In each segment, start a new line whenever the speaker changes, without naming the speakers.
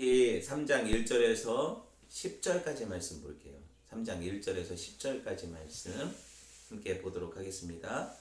출애굽기 3장 1절에서 10절까지 말씀 볼게요. 3장 1절에서 10절까지 말씀 함께 보도록 하겠습니다.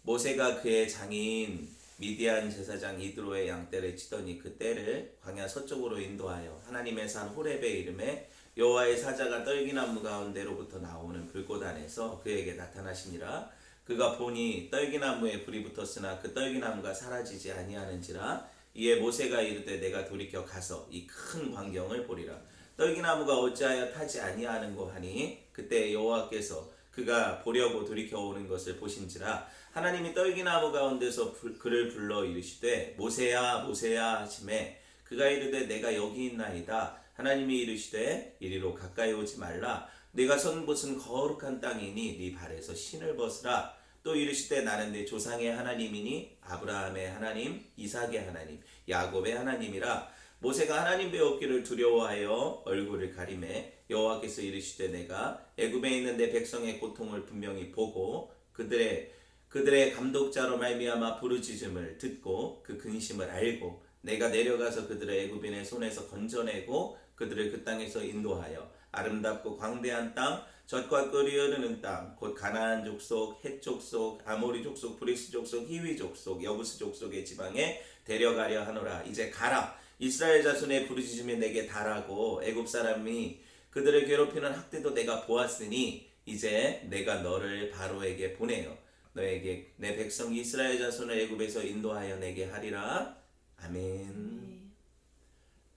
모세가 그의 장인 미디안 제사장 이드로의 양떼를 치더니 그 떼를 광야 서쪽으로 인도하여 하나님의 산 호렙의 이름에 여호와의 사자가 떨기나무 가운데로부터 나오는 불꽃 안에서 그에게 나타나시니라. 그가 보니 떨기나무에 불이 붙었으나 그 떨기나무가 사라지지 아니하는지라. 이에 모세가 이르되 내가 돌이켜 가서 이 큰 광경을 보리라. 떨기나무가 어찌하여 타지 아니하는고 하니 그때 여호와께서 그가 보려고 돌이켜 오는 것을 보신지라. 하나님이 떨기나무 가운데서 그를 불러 이르시되 모세야 모세야 하시매 그가 이르되 내가 여기 있나이다. 하나님이 이르시되 이리로 가까이 오지 말라. 네가 선 곳은 거룩한 땅이니 네 발에서 신을 벗으라. 또 이르시되 나는 네 조상의 하나님이니 아브라함의 하나님, 이삭의 하나님, 야곱의 하나님이라. 모세가 하나님 배웠기를 두려워하여 얼굴을 가리매 여호와께서 이르시되 내가 애굽에 있는 내 백성의 고통을 분명히 보고 그들의 감독자로 말미암아 부르짖음을 듣고 그 근심을 알고 내가 내려가서 그들을 애굽인의 손에서 건져내고 그들을 그 땅에서 인도하여 아름답고 광대한 땅 젖과 꿀이 흐르는 땅 곧 가나안 족속, 헷 족속, 아모리 족속, 브리스 족속, 히위 족속, 여부스 족속의 지방에 데려가려 하노라. 이제 가라. 이스라엘 자손의 부르짖음이 내게 달하고 애굽 사람이 그들을 괴롭히는 학대도 내가 보았으니 이제 내가 너를 바로에게 보내어 너에게 내 백성 이스라엘 자손을 애굽에서 인도하여 내게 하리라. 아멘.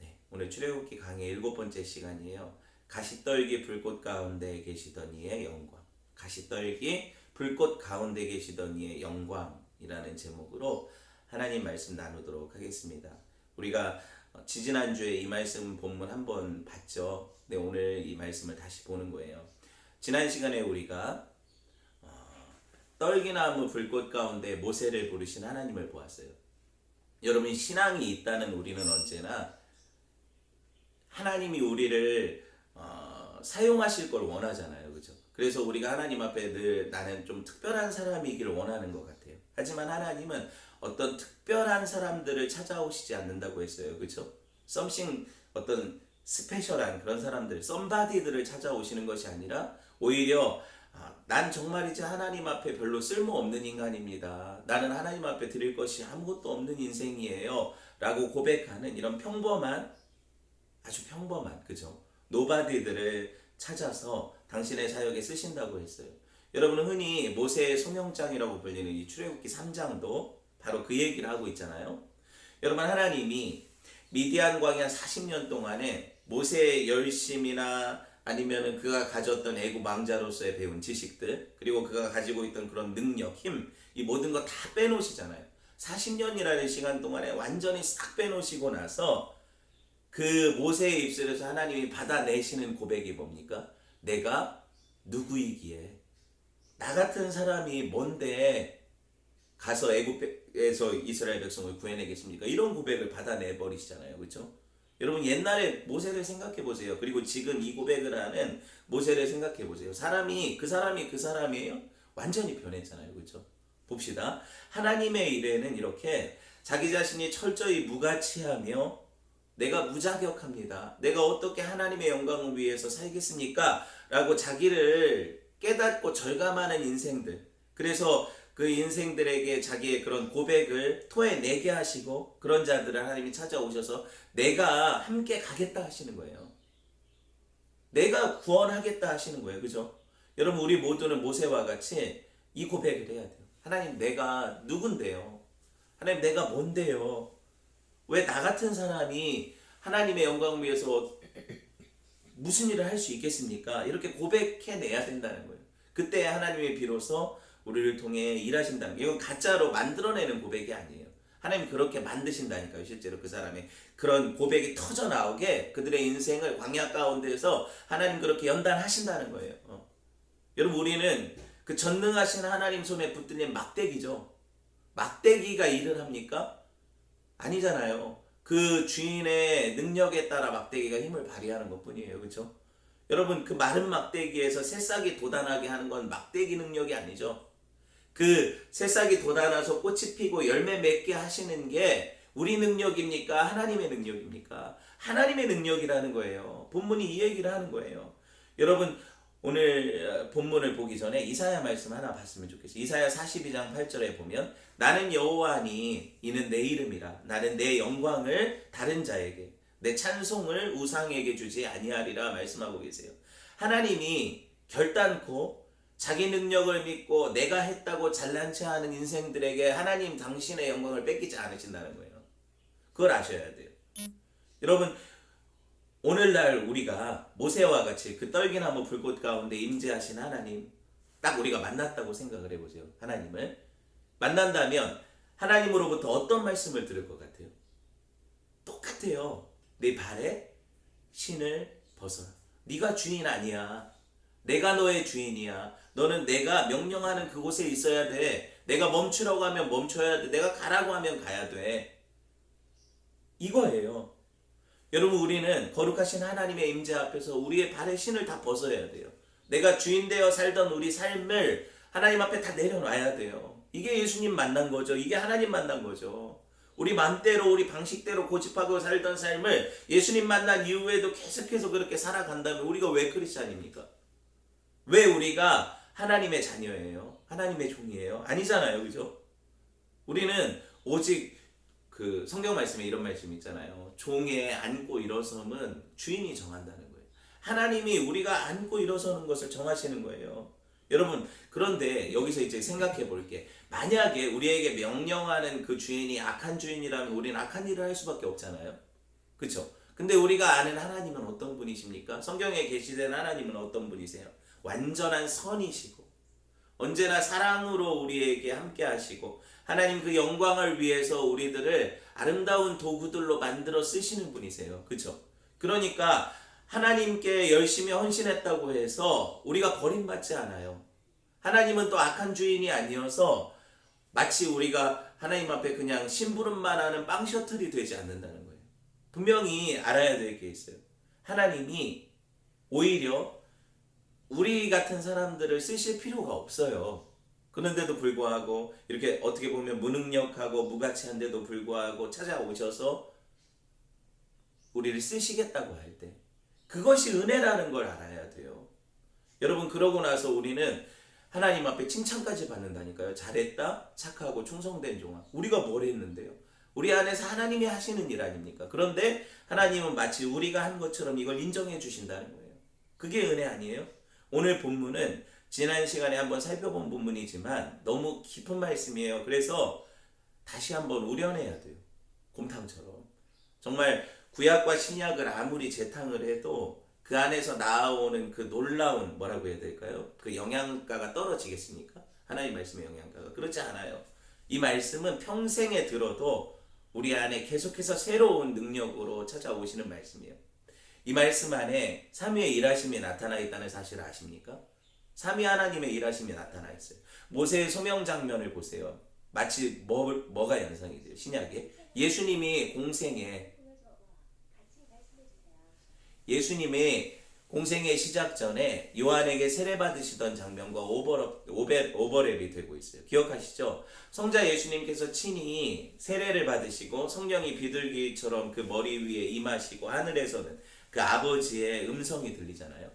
네, 오늘 출애굽기 강의 7번째 시간이에요. 가시떨기 불꽃 가운데 계시던 이의 영광. 가시떨기 불꽃 가운데 계시던 이의 영광이라는 제목으로 하나님 말씀 나누도록 하겠습니다. 우리가 지지난주에 이 말씀 본문 한번 봤죠. 네, 오늘 이 말씀을 다시 보는 거예요. 지난 시간에 우리가 떨기나무 불꽃 가운데 모세를 부르신 하나님을 보았어요. 여러분, 신앙이 있다는 우리는 언제나 하나님이 우리를 사용하실 걸 원하잖아요. 그렇죠? 그래서 우리가 하나님 앞에 늘 나는 좀 특별한 사람이기를 원하는 것 같아요. 하지만 하나님은 어떤 특별한 사람들을 찾아오시지 않는다고 했어요. 그렇죠? something, 어떤 스페셜한 그런 사람들, somebody들을 찾아오시는 것이 아니라 오히려 난 정말이지 하나님 앞에 별로 쓸모없는 인간입니다. 나는 하나님 앞에 드릴 것이 아무것도 없는 인생이에요. 라고 고백하는 이런 평범한, 아주 평범한, 그죠? 노바디들을 찾아서 당신의 사역에 쓰신다고 했어요. 여러분은 흔히 모세의 소명장이라고 불리는 이 출애굽기 3장도 바로 그 얘기를 하고 있잖아요. 여러분, 하나님이 미디안 광야 40년 동안에 모세의 열심이나 아니면은 그가 가졌던 애굽 왕자로서의 배운 지식들, 그리고 그가 가지고 있던 그런 능력, 힘, 이 모든 거 다 빼놓으시잖아요. 40년이라는 시간 동안에 완전히 싹 빼놓으시고 나서 그 모세의 입술에서 하나님이 받아내시는 고백이 뭡니까? 내가 누구이기에 나 같은 사람이 뭔데 가서 애굽에서 이스라엘 백성을 구해내겠습니까? 이런 고백을 받아내버리시잖아요. 그렇죠? 여러분, 옛날에 모세를 생각해 보세요. 그리고 지금 이 고백을 하는 모세를 생각해 보세요. 그 사람이에요? 완전히 변했잖아요. 그렇죠? 봅시다. 하나님의 일에는 이렇게 자기 자신이 철저히 무가치하며 내가 무자격합니다. 내가 어떻게 하나님의 영광을 위해서 살겠습니까? 라고 자기를 깨닫고 절감하는 인생들. 그래서 그 인생들에게 자기의 그런 고백을 토해내게 하시고 그런 자들을 하나님이 찾아오셔서 내가 함께 가겠다 하시는 거예요. 내가 구원하겠다 하시는 거예요. 그죠? 여러분, 우리 모두는 모세와 같이 이 고백을 해야 돼요. 하나님, 내가 누군데요? 하나님, 내가 뭔데요? 왜 나 같은 사람이 하나님의 영광을 위해서 무슨 일을 할 수 있겠습니까? 이렇게 고백해내야 된다는 거예요. 그때 하나님이 비로소 우리를 통해 일하신다는 거예요. 이건 가짜로 만들어내는 고백이 아니에요. 하나님 그렇게 만드신다니까요. 실제로 그 사람의 그런 고백이 터져나오게 그들의 인생을 광야 가운데에서 하나님 그렇게 연단하신다는 거예요. 여러분, 우리는 그 전능하신 하나님 손에 붙들린 막대기죠. 막대기가 일을 합니까? 아니잖아요. 그 주인의 능력에 따라 막대기가 힘을 발휘하는 것 뿐이에요. 그렇죠? 여러분, 그 마른 막대기에서 새싹이 돋아나게 하는 건 막대기 능력이 아니죠. 그 새싹이 돋아나서 꽃이 피고 열매 맺게 하시는 게 우리 능력입니까? 하나님의 능력입니까? 하나님의 능력이라는 거예요. 본문이 이 얘기를 하는 거예요. 여러분 오늘 본문을 보기 전에 이사야 말씀 하나 봤으면 좋겠어요. 이사야 42장 8절에 보면 나는 여호와니 이는 내 이름이라 나는 내 영광을 다른 자에게 내 찬송을 우상에게 주지 아니하리라 말씀하고 계세요. 하나님이 결단코 자기 능력을 믿고 내가 했다고 잘난 체 하는 인생들에게 하나님 당신의 영광을 뺏기지 않으신다는 거예요. 그걸 아셔야 돼요. 여러분 오늘날 우리가 모세와 같이 그 떨기나무 불꽃 가운데 임재하신 하나님 딱 우리가 만났다고 생각을 해보세요. 하나님을 만난다면 하나님으로부터 어떤 말씀을 들을 것 같아요? 똑같아요. 내 발에 신을 벗어라. 네가 주인 아니야. 내가 너의 주인이야. 너는 내가 명령하는 그곳에 있어야 돼. 내가 멈추라고 하면 멈춰야 돼. 내가 가라고 하면 가야 돼. 이거예요. 여러분 우리는 거룩하신 하나님의 임재 앞에서 우리의 발의 신을 다 벗어야 돼요. 내가 주인 되어 살던 우리 삶을 하나님 앞에 다 내려놔야 돼요. 이게 예수님 만난 거죠. 이게 하나님 만난 거죠. 우리 맘대로 우리 방식대로 고집하고 살던 삶을 예수님 만난 이후에도 계속해서 그렇게 살아간다면 우리가 왜 크리스찬입니까? 왜 우리가 하나님의 자녀예요? 하나님의 종이에요? 아니잖아요. 그죠? 우리는 오직 그 성경 말씀에 이런 말씀이 있잖아요. 종에 앉고 일어섬은 주인이 정한다는 거예요. 하나님이 우리가 앉고 일어서는 것을 정하시는 거예요. 여러분 그런데 여기서 이제 생각해 볼게. 만약에 우리에게 명령하는 그 주인이 악한 주인이라면 우리는 악한 일을 할 수밖에 없잖아요. 그렇죠? 근데 우리가 아는 하나님은 어떤 분이십니까? 성경에 계시된 하나님은 어떤 분이세요? 완전한 선이시고 언제나 사랑으로 우리에게 함께 하시고 하나님 그 영광을 위해서 우리들을 아름다운 도구들로 만들어 쓰시는 분이세요. 그렇죠? 그러니까 하나님께 열심히 헌신했다고 해서 우리가 버림받지 않아요. 하나님은 또 악한 주인이 아니어서 마치 우리가 하나님 앞에 그냥 심부름만 하는 빵 셔틀이 되지 않는다는 거예요. 분명히 알아야 될 게 있어요. 하나님이 오히려 우리 같은 사람들을 쓰실 필요가 없어요. 그런데도 불구하고 이렇게 어떻게 보면 무능력하고 무가치한데도 불구하고 찾아오셔서 우리를 쓰시겠다고 할 때 그것이 은혜라는 걸 알아야 돼요. 여러분 그러고 나서 우리는 하나님 앞에 칭찬까지 받는다니까요. 잘했다, 착하고 충성된 종아. 우리가 뭘 했는데요? 우리 안에서 하나님이 하시는 일 아닙니까? 그런데 하나님은 마치 우리가 한 것처럼 이걸 인정해 주신다는 거예요. 그게 은혜 아니에요? 오늘 본문은 지난 시간에 한번 살펴본 본문이지만 너무 깊은 말씀이에요. 그래서 다시 한번 우려내야 돼요. 곰탕처럼. 정말 구약과 신약을 아무리 재탕을 해도 그 안에서 나오는 그 놀라운 뭐라고 해야 될까요? 그 영양가가 떨어지겠습니까? 하나님 말씀의 영양가가. 그렇지 않아요. 이 말씀은 평생에 들어도 우리 안에 계속해서 새로운 능력으로 찾아오시는 말씀이에요. 이 말씀 안에 삼위의 일하심이 나타나 있다는 사실을 아십니까? 삼위 하나님의 일하심이 나타나 있어요. 모세의 소명 장면을 보세요. 마치 뭐가 연상이 돼요? 신약에 예수님이 공생의 시작 전에 요한에게 세례 받으시던 장면과 오버랩이 되고 있어요. 기억하시죠? 성자 예수님께서 친히 세례를 받으시고 성령이 비둘기처럼 그 머리 위에 임하시고 하늘에서는 그 아버지의 음성이 들리잖아요.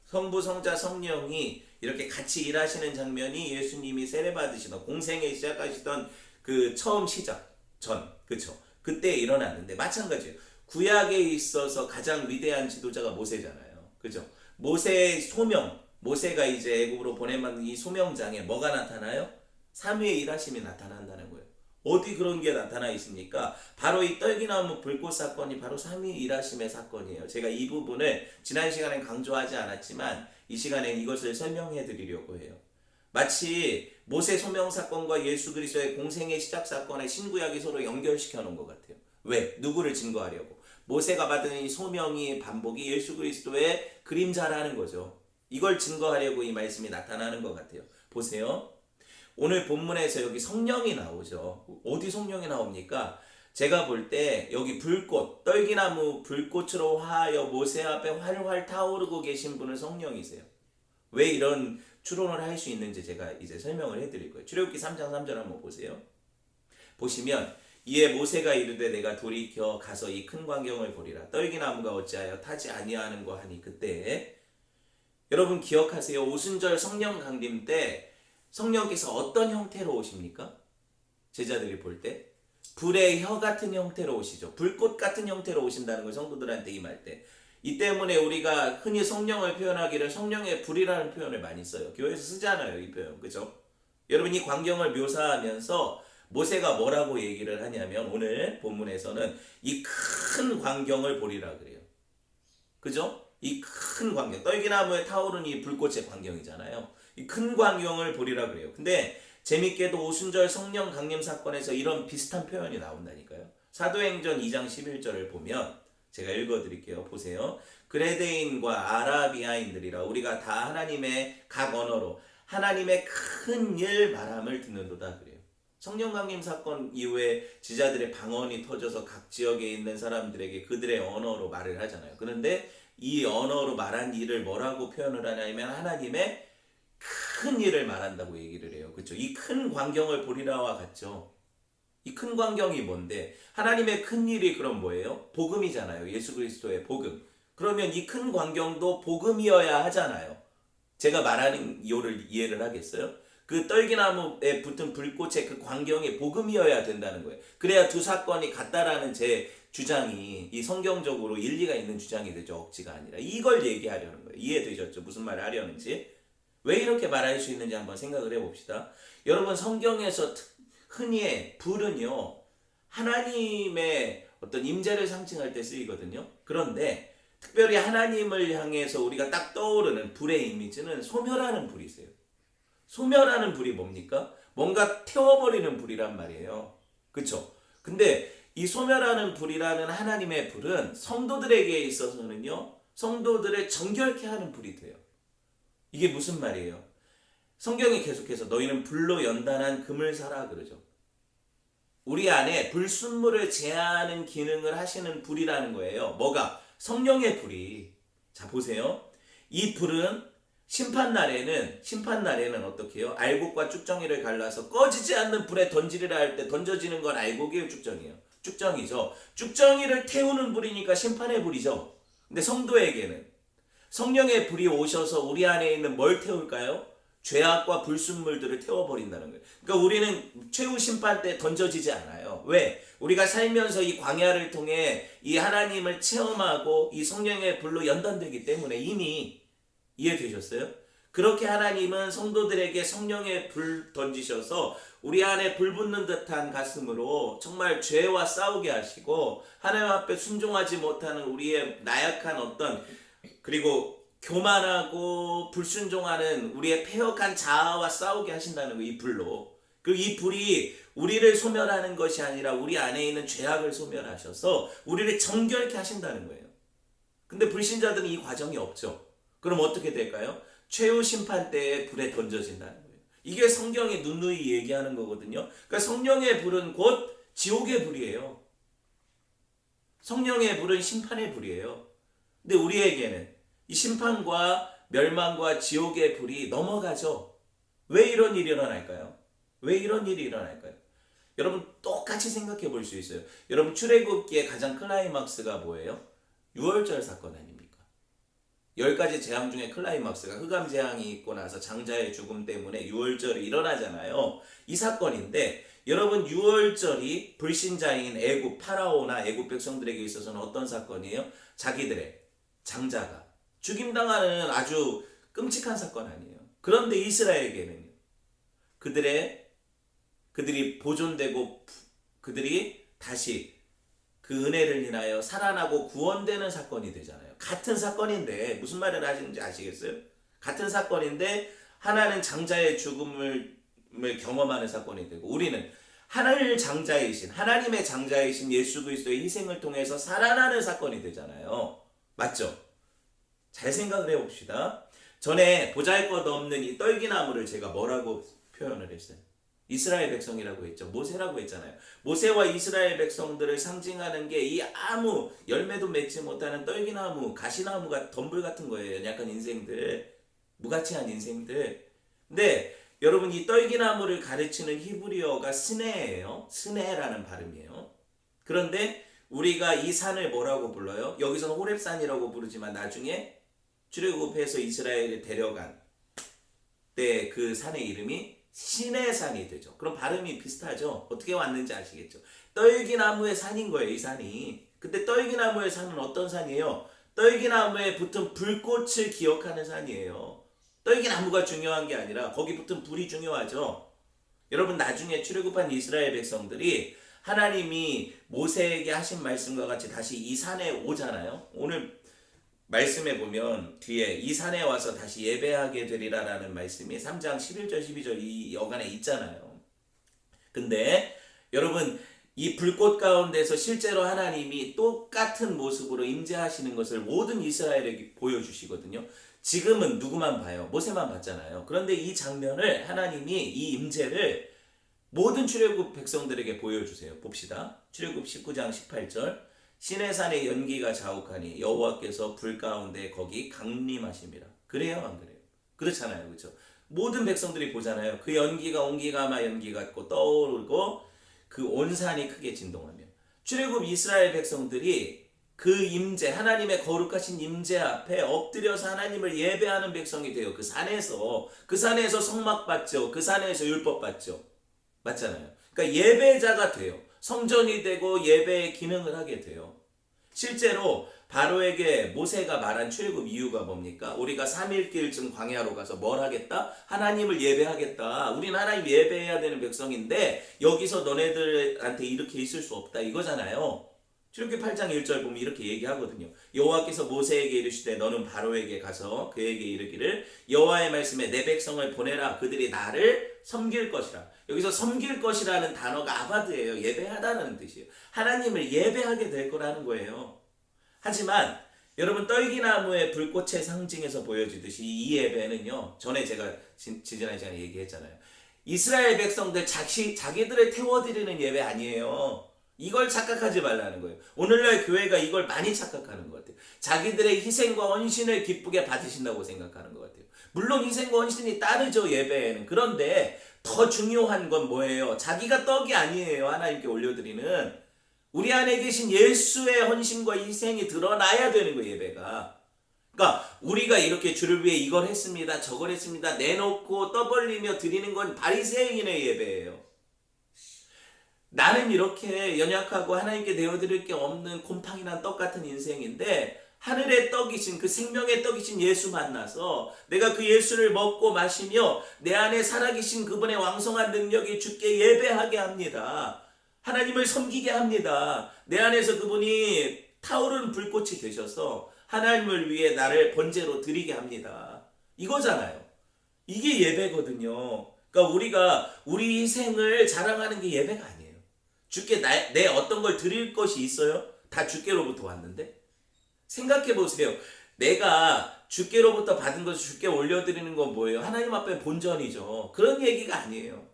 성부, 성자, 성령이 이렇게 같이 일하시는 장면이 예수님이 세례 받으시던 공생에 시작하시던 그 처음 시작 전, 그쵸? 그때 일어났는데 마찬가지예요. 구약에 있어서 가장 위대한 지도자가 모세잖아요. 그죠? 모세의 소명, 모세가 이제 애굽으로 보내받는 이 소명장에 뭐가 나타나요? 삼위의 일하심이 나타난다는 거예요. 어디 그런 게 나타나 있습니까? 바로 이 떨기나무 불꽃 사건이 바로 삼위 일하심의 사건이에요. 제가 이 부분을 지난 시간엔 강조하지 않았지만 이 시간엔 이것을 설명해 드리려고 해요. 마치 모세 소명 사건과 예수 그리스도의 공생의 시작 사건의 신구약이 서로 연결시켜 놓은 것 같아요. 왜? 누구를 증거하려고? 모세가 받은 이 소명이 반복이 예수 그리스도의 그림자라는 거죠. 이걸 증거하려고 이 말씀이 나타나는 것 같아요. 보세요. 오늘 본문에서 여기 성령이 나오죠. 어디 성령이 나옵니까? 제가 볼 때 여기 불꽃, 떨기나무 불꽃으로 화하여 모세 앞에 활활 타오르고 계신 분은 성령이세요. 왜 이런 추론을 할 수 있는지 제가 이제 설명을 해드릴 거예요. 출애굽기 3장 3절 한번 보세요. 보시면 이에 모세가 이르되 내가 돌이켜 가서 이 큰 광경을 보리라. 떨기나무가 어찌하여 타지 아니하는고 하니 그때 여러분 기억하세요. 오순절 성령 강림 때 성령께서 어떤 형태로 오십니까? 제자들이 볼 때 불의 혀 같은 형태로 오시죠. 불꽃 같은 형태로 오신다는 걸 성도들한테 임할 때. 이 때문에 우리가 흔히 성령을 표현하기를 성령의 불이라는 표현을 많이 써요. 교회에서 쓰잖아요, 이 표현. 그죠? 여러분 이 광경을 묘사하면서 모세가 뭐라고 얘기를 하냐면 오늘 본문에서는 이 큰 광경을 보리라 그래요. 그죠? 이 큰 광경, 떨기나무에 타오르는 이 불꽃의 광경이잖아요. 이 큰 광경을 보리라 그래요. 근데 재밌게도 오순절 성령 강림 사건에서 이런 비슷한 표현이 나온다니까요. 사도행전 2장 11절을 보면 제가 읽어드릴게요. 보세요. 그레데인과 아라비아인들이라 우리가 다 하나님의 각 언어로 하나님의 큰 일 말함을 듣는도다 그래요. 성령 강림 사건 이후에 지자들의 방언이 터져서 각 지역에 있는 사람들에게 그들의 언어로 말을 하잖아요. 그런데 이 언어로 말한 일을 뭐라고 표현을 하냐면 하나님의 큰 일을 말한다고 얘기를 해요. 그렇죠? 이 큰 광경을 보리라와 같죠. 이 큰 광경이 뭔데? 하나님의 큰 일이 그럼 뭐예요? 복음이잖아요. 예수 그리스도의 복음. 그러면 이 큰 광경도 복음이어야 하잖아요. 제가 말하는 이유를 이해를 하겠어요? 그 떨기나무에 붙은 불꽃의 그 광경이 복음이어야 된다는 거예요. 그래야 두 사건이 같다라는 제 주장이 이 성경적으로 일리가 있는 주장이 되죠. 억지가 아니라. 이걸 얘기하려는 거예요. 이해되셨죠? 무슨 말을 하려는지. 왜 이렇게 말할 수 있는지 한번 생각을 해봅시다. 여러분 성경에서 흔히 불은요 하나님의 어떤 임재를 상징할 때 쓰이거든요. 그런데 특별히 하나님을 향해서 우리가 딱 떠오르는 불의 이미지는 소멸하는 불이세요. 소멸하는 불이 뭡니까? 뭔가 태워버리는 불이란 말이에요. 그쵸? 근데 이 소멸하는 불이라는 하나님의 불은 성도들에게 있어서는요 성도들을 정결케 하는 불이 돼요. 이게 무슨 말이에요? 성경이 계속해서 너희는 불로 연단한 금을 사라 그러죠. 우리 안에 불순물을 제하는 기능을 하시는 불이라는 거예요. 뭐가? 성령의 불이. 자 보세요. 이 불은 심판날에는 어떻게 해요? 알곡과 쭉정이를 갈라서 꺼지지 않는 불에 던지리라 할 때 던져지는 건 알곡이에요, 쭉정이에요? 쭉정이죠. 쭉정이를 태우는 불이니까 심판의 불이죠. 근데 성도에게는 성령의 불이 오셔서 우리 안에 있는 뭘 태울까요? 죄악과 불순물들을 태워버린다는 거예요. 그러니까 우리는 최후 심판 때 던져지지 않아요. 왜? 우리가 살면서 이 광야를 통해 이 하나님을 체험하고 이 성령의 불로 연단되기 때문에 이미 이해되셨어요? 그렇게 하나님은 성도들에게 성령의 불 던지셔서 우리 안에 불 붙는 듯한 가슴으로 정말 죄와 싸우게 하시고 하나님 앞에 순종하지 못하는 우리의 나약한 어떤 그리고 교만하고 불순종하는 우리의 패역한 자아와 싸우게 하신다는 거, 이 불로. 그리고 이 불이 우리를 소멸하는 것이 아니라 우리 안에 있는 죄악을 소멸하셔서 우리를 정결케 하신다는 거예요. 근데 불신자들은 이 과정이 없죠. 그럼 어떻게 될까요? 최후 심판 때에 불에 던져진다는 거예요. 이게 성경이 누누이 얘기하는 거거든요. 그러니까 성령의 불은 곧 지옥의 불이에요. 성령의 불은 심판의 불이에요. 근데 우리에게는 이 심판과 멸망과 지옥의 불이 넘어가죠. 왜 이런 일이 일어날까요? 왜 이런 일이 일어날까요? 여러분 똑같이 생각해 볼 수 있어요. 여러분 출애굽기의 가장 클라이막스가 뭐예요? 유월절 사건 아닙니까? 10가지 재앙 중에 클라이막스가 흑암 재앙이 있고 나서 장자의 죽음 때문에 유월절이 일어나잖아요. 이 사건인데 여러분 유월절이 불신자인 애굽 파라오나 애굽 백성들에게 있어서는 어떤 사건이에요? 자기들의 장자가 죽임당하는 아주 끔찍한 사건 아니에요. 그런데 이스라엘에게는 그들이 보존되고 그들이 다시 그 은혜를 인하여 살아나고 구원되는 사건이 되잖아요. 같은 사건인데 무슨 말을 하시는지 아시겠어요? 같은 사건인데 하나는 장자의 죽음을 경험하는 사건이 되고 우리는 하나님의 장자이신 예수 그리스도의 희생을 통해서 살아나는 사건이 되잖아요. 맞죠? 잘 생각을 해봅시다. 전에 보잘것없는 이 떨기나무를 제가 뭐라고 표현을 했어요? 이스라엘 백성이라고 했죠. 모세라고 했잖아요. 모세와 이스라엘 백성들을 상징하는 게 이 아무 열매도 맺지 못하는 떨기나무, 가시나무가 덤불 같은 거예요. 약간 인생들, 무가치한 인생들. 근데 여러분 이 떨기나무를 가르치는 히브리어가 스네예요. 스네라는 발음이에요. 그런데 우리가 이 산을 뭐라고 불러요? 여기서는 호렙산이라고 부르지만 나중에 출애굽해서 이스라엘에 데려간 때 그 산의 이름이 시내산이 되죠. 그럼 발음이 비슷하죠. 어떻게 왔는지 아시겠죠? 떨기나무의 산인 거예요, 이 산이. 근데 떨기나무의 산은 어떤 산이에요? 떨기나무에 붙은 불꽃을 기억하는 산이에요. 떨기나무가 중요한 게 아니라 거기 붙은 불이 중요하죠. 여러분 나중에 출애굽한 이스라엘 백성들이 하나님이 모세에게 하신 말씀과 같이 다시 이 산에 오잖아요. 오늘 말씀에 보면 뒤에 이 산에 와서 다시 예배하게 되리라라는 말씀이 3장 11절 12절 이 여간에 있잖아요. 근데 여러분 이 불꽃 가운데서 실제로 하나님이 똑같은 모습으로 임재하시는 것을 모든 이스라엘에게 보여주시거든요. 지금은 누구만 봐요? 모세만 봤잖아요. 그런데 이 장면을 하나님이 이 임재를 모든 출애굽 백성들에게 보여주세요. 봅시다. 출애굽 19장 18절 시내산의 연기가 자욱하니 여호와께서 불 가운데 거기 강림하심이라. 그래요 안 그래요? 그렇잖아요. 그렇죠? 모든 백성들이 보잖아요. 그 연기가 옹기가마 연기 같고 떠오르고 그 온 산이 크게 진동하며 출애굽 이스라엘 백성들이 그 임재 하나님의 거룩하신 임재 앞에 엎드려서 하나님을 예배하는 백성이 돼요. 그 산에서 성막 받죠. 그 산에서 율법 받죠. 맞잖아요. 그러니까 예배자가 돼요. 성전이 되고 예배의 기능을 하게 돼요. 실제로 바로에게 모세가 말한 출애굽 이유가 뭡니까? 우리가 3일길쯤 광야로 가서 뭘 하겠다? 하나님을 예배하겠다. 우리는 하나님 예배해야 되는 백성인데 여기서 너네들한테 이렇게 있을 수 없다 이거잖아요. 출애굽기 8장 1절 보면 이렇게 얘기하거든요. 여호와께서 모세에게 이르시되 너는 바로에게 가서 그에게 이르기를 여호와의 말씀에 내 백성을 보내라. 그들이 나를 섬길 것이라. 여기서 섬길 것이라는 단어가 아바드예요. 예배하다는 뜻이에요. 하나님을 예배하게 될 거라는 거예요. 하지만 여러분 떨기나무의 불꽃의 상징에서 보여지듯이 이 예배는요. 전에 제가 지지난 시간에 얘기했잖아요. 이스라엘 백성들 자기들을 태워드리는 예배 아니에요. 이걸 착각하지 말라는 거예요. 오늘날 교회가 이걸 많이 착각하는 것 같아요. 자기들의 희생과 헌신을 기쁘게 받으신다고 생각하는 것 같아요. 물론 희생과 헌신이 따르죠, 예배에는. 그런데 더 중요한 건 뭐예요? 자기가 떡이 아니에요. 하나님께 올려드리는. 우리 안에 계신 예수의 헌신과 희생이 드러나야 되는 거예요, 예배가. 그러니까 우리가 이렇게 주를 위해 이걸 했습니다, 저걸 했습니다, 내놓고 떠벌리며 드리는 건 바리새인의 예배예요. 나는 이렇게 연약하고 하나님께 내어드릴 게 없는 곰팡이난 떡 같은 인생인데 하늘의 떡이신 그 생명의 떡이신 예수 만나서 내가 그 예수를 먹고 마시며 내 안에 살아계신 그분의 왕성한 능력이 주께 예배하게 합니다. 하나님을 섬기게 합니다. 내 안에서 그분이 타오르는 불꽃이 되셔서 하나님을 위해 나를 번제로 드리게 합니다. 이거잖아요. 이게 예배거든요. 그러니까 우리가 우리 희생을 자랑하는 게 예배가 아니에요. 주께 내 어떤 걸 드릴 것이 있어요? 다 주께로부터 왔는데? 생각해 보세요. 내가 주께로부터 받은 것을 주께 올려드리는 건 뭐예요? 하나님 앞에 본전이죠. 그런 얘기가 아니에요.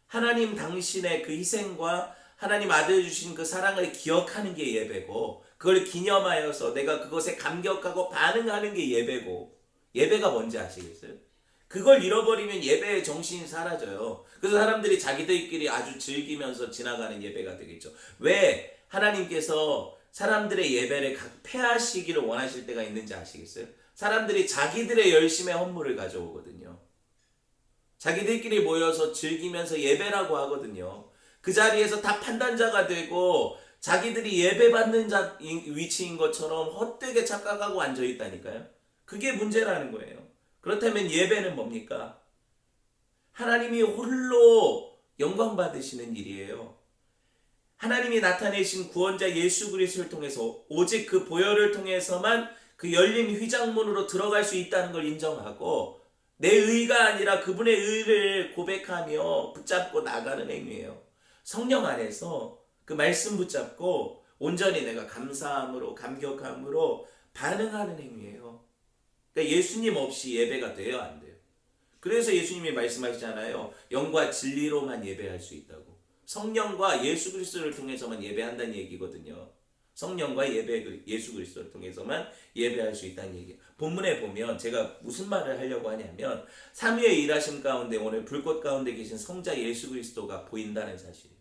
하나님 당신의 그 희생과 하나님 아들 주신 그 사랑을 기억하는 게 예배고 그걸 기념하여서 내가 그것에 감격하고 반응하는 게 예배고 예배가 뭔지 아시겠어요? 그걸 잃어버리면 예배의 정신이 사라져요. 그래서 사람들이 자기들끼리 아주 즐기면서 지나가는 예배가 되겠죠. 왜 하나님께서 사람들의 예배를 폐하시기를 원하실 때가 있는지 아시겠어요? 사람들이 자기들의 열심의 헌물을 가져오거든요. 자기들끼리 모여서 즐기면서 예배라고 하거든요. 그 자리에서 다 판단자가 되고 자기들이 예배받는 위치인 것처럼 헛되게 착각하고 앉아있다니까요. 그게 문제라는 거예요. 그렇다면 예배는 뭡니까? 하나님이 홀로 영광 받으시는 일이에요. 하나님이 나타내신 구원자 예수 그리스도를 통해서 오직 그 보혈을 통해서만 그 열린 휘장문으로 들어갈 수 있다는 걸 인정하고 내 의가 아니라 그분의 의를 고백하며 붙잡고 나가는 행위예요. 성령 안에서 그 말씀 붙잡고 온전히 내가 감사함으로 감격함으로 반응하는 행위예요. 그러니까 예수님 없이 예배가 돼요, 안 돼요? 그래서 예수님이 말씀하시잖아요. 영과 진리로만 예배할 수 있다고. 성령과 예수 그리스도를 통해서만 예배한다는 얘기거든요. 성령과 예수 그리스도를 통해서만 예배할 수 있다는 얘기예요. 본문에 보면 제가 무슨 말을 하려고 하냐면 삼위의 일하심 가운데 오늘 불꽃 가운데 계신 성자 예수 그리스도가 보인다는 사실이에요.